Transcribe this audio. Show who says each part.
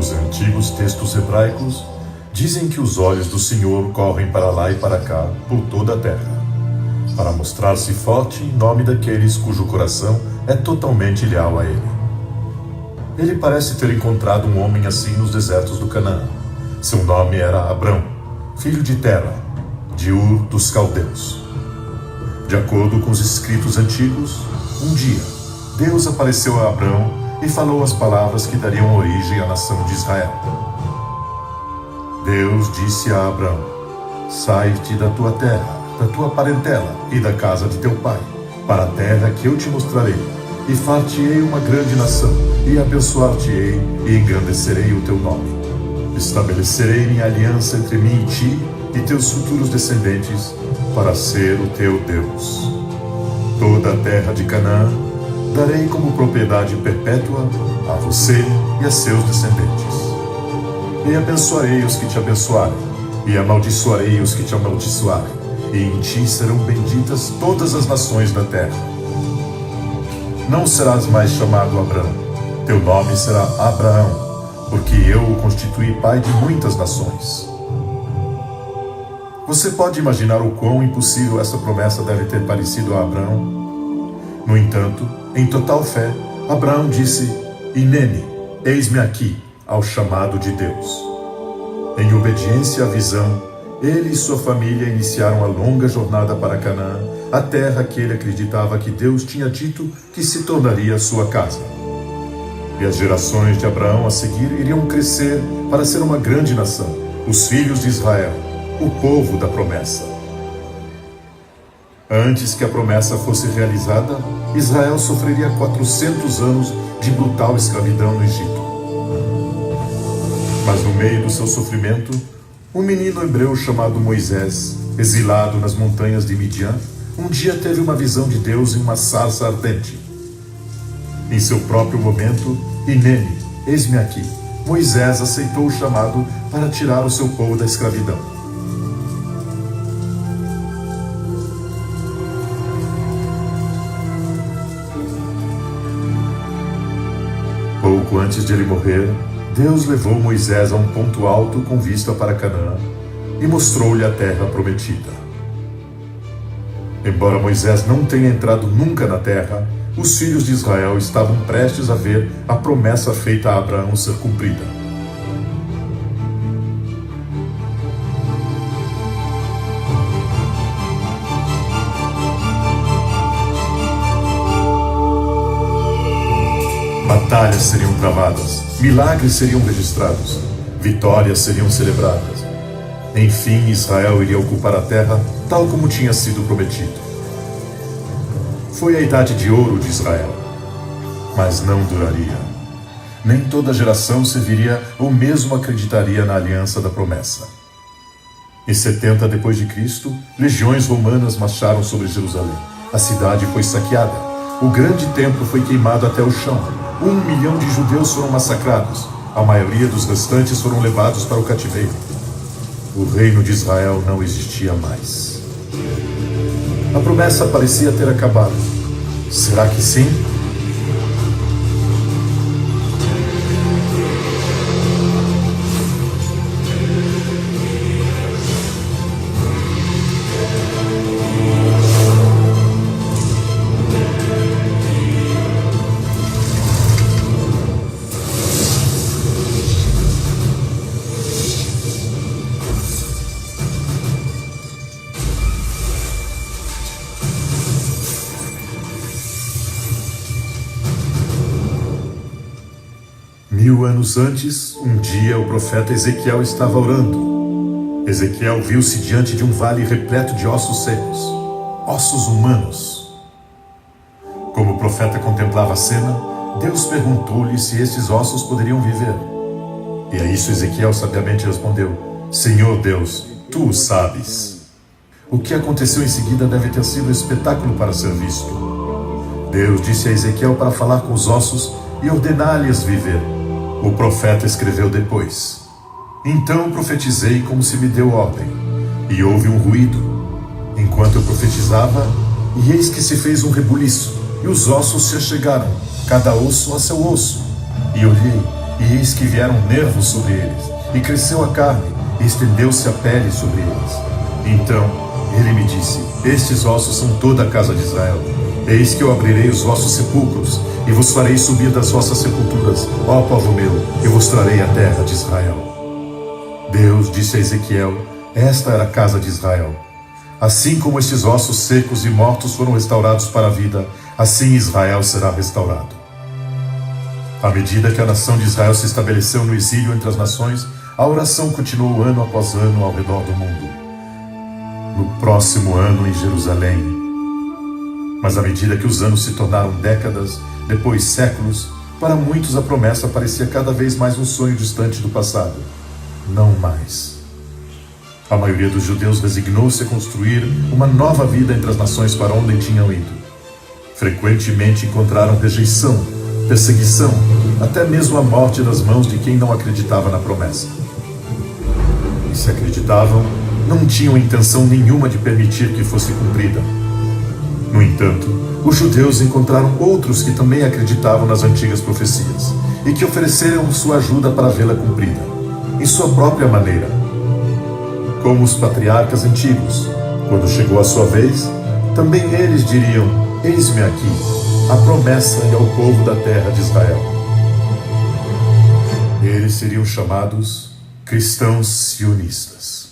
Speaker 1: Os antigos textos hebraicos dizem que os olhos do Senhor correm para lá e para cá por toda a terra, para mostrar-se forte em nome daqueles cujo coração é totalmente leal a Ele. Ele parece ter encontrado um homem assim nos desertos do Canaã. Seu nome era Abrão, filho de Tera, de Ur dos Caldeus. De acordo com os escritos antigos, um dia, Deus apareceu a Abrão e falou as palavras que dariam origem à nação de Israel. Deus disse a Abrão: sai-te da tua terra, da tua parentela e da casa de teu pai, para a terra que eu te mostrarei, e far-te-ei uma grande nação, e abençoar-te-ei, e engrandecerei o teu nome. Estabelecerei minha aliança entre mim e ti, e teus futuros descendentes, para ser o teu Deus. Toda a terra de Canaã darei como propriedade perpétua a você e a seus descendentes. E abençoarei os que te abençoarem, e amaldiçoarei os que te amaldiçoarem, e em ti serão benditas todas as nações da terra. Não serás mais chamado Abrão, teu nome será Abraão, porque eu o constituí pai de muitas nações. Você pode imaginar o quão impossível essa promessa deve ter parecido a Abraão? No entanto, em total fé, Abraão disse: Hinene, eis-me aqui, ao chamado de Deus. Em obediência à visão, ele e sua família iniciaram a longa jornada para Canaã, a terra que ele acreditava que Deus tinha dito que se tornaria sua casa. E as gerações de Abraão a seguir iriam crescer para ser uma grande nação, os filhos de Israel, o povo da promessa. Antes que a promessa fosse realizada, Israel sofreria 400 anos de brutal escravidão no Egito. Mas no meio do seu sofrimento, um menino hebreu chamado Moisés, exilado nas montanhas de Midian, um dia teve uma visão de Deus em uma sarça ardente. Em seu próprio momento, Hinene, eis-me aqui, Moisés aceitou o chamado para tirar o seu povo da escravidão. Pouco antes de ele morrer, Deus levou Moisés a um ponto alto com vista para Canaã e mostrou-lhe a terra prometida. Embora Moisés não tenha entrado nunca na terra, os filhos de Israel estavam prestes a ver a promessa feita a Abraão ser cumprida. Batalhas seriam travadas, milagres seriam registrados, vitórias seriam celebradas. Enfim, Israel iria ocupar a terra tal como tinha sido prometido. Foi a idade de ouro de Israel, mas não duraria. Nem toda geração serviria ou mesmo acreditaria na aliança da promessa. Em 70 depois de Cristo, legiões romanas marcharam sobre Jerusalém. A cidade foi saqueada. O grande templo foi queimado até o chão. 1 milhão de judeus foram massacrados. A maioria dos restantes foram levados para o cativeiro. O reino de Israel não existia mais. A promessa parecia ter acabado. Será que sim? Mil anos antes, um dia o profeta Ezequiel estava orando. Ezequiel viu-se diante de um vale repleto de ossos secos, ossos humanos. Como o profeta contemplava a cena, Deus perguntou-lhe se esses ossos poderiam viver. E a isso Ezequiel sabiamente respondeu: Senhor Deus, tu o sabes. O que aconteceu em seguida deve ter sido um espetáculo para ser visto. Deus disse a Ezequiel para falar com os ossos e ordenar-lhes viver. O profeta escreveu depois: Então profetizei como se me deu ordem, e houve um ruído, enquanto eu profetizava, e eis que se fez um rebuliço, e os ossos se achegaram, cada osso a seu osso. E olhei, e eis que vieram nervos sobre eles, e cresceu a carne, e estendeu-se a pele sobre eles. Então ele me disse: estes ossos são toda a casa de Israel. Eis que eu abrirei os vossos sepulcros, e vos farei subir das vossas sepulturas, ó povo meu, e vos trarei a terra de Israel. Deus disse a Ezequiel: esta era a casa de Israel. Assim como estes ossos secos e mortos foram restaurados para a vida, assim Israel será restaurado. À medida que a nação de Israel se estabeleceu no exílio entre as nações, a oração continuou ano após ano ao redor do mundo. No próximo ano em Jerusalém. Mas à medida que os anos se tornaram décadas, depois séculos, para muitos a promessa parecia cada vez mais um sonho distante do passado. Não mais. A maioria dos judeus resignou-se a construir uma nova vida entre as nações para onde tinham ido. Frequentemente encontraram rejeição, perseguição, até mesmo a morte nas mãos de quem não acreditava na promessa. E se acreditavam, não tinham intenção nenhuma de permitir que fosse cumprida. No entanto, os judeus encontraram outros que também acreditavam nas antigas profecias e que ofereceram sua ajuda para vê-la cumprida, em sua própria maneira. Como os patriarcas antigos, quando chegou a sua vez, também eles diriam: eis-me aqui, a promessa é ao povo da terra de Israel. Eles seriam chamados cristãos sionistas.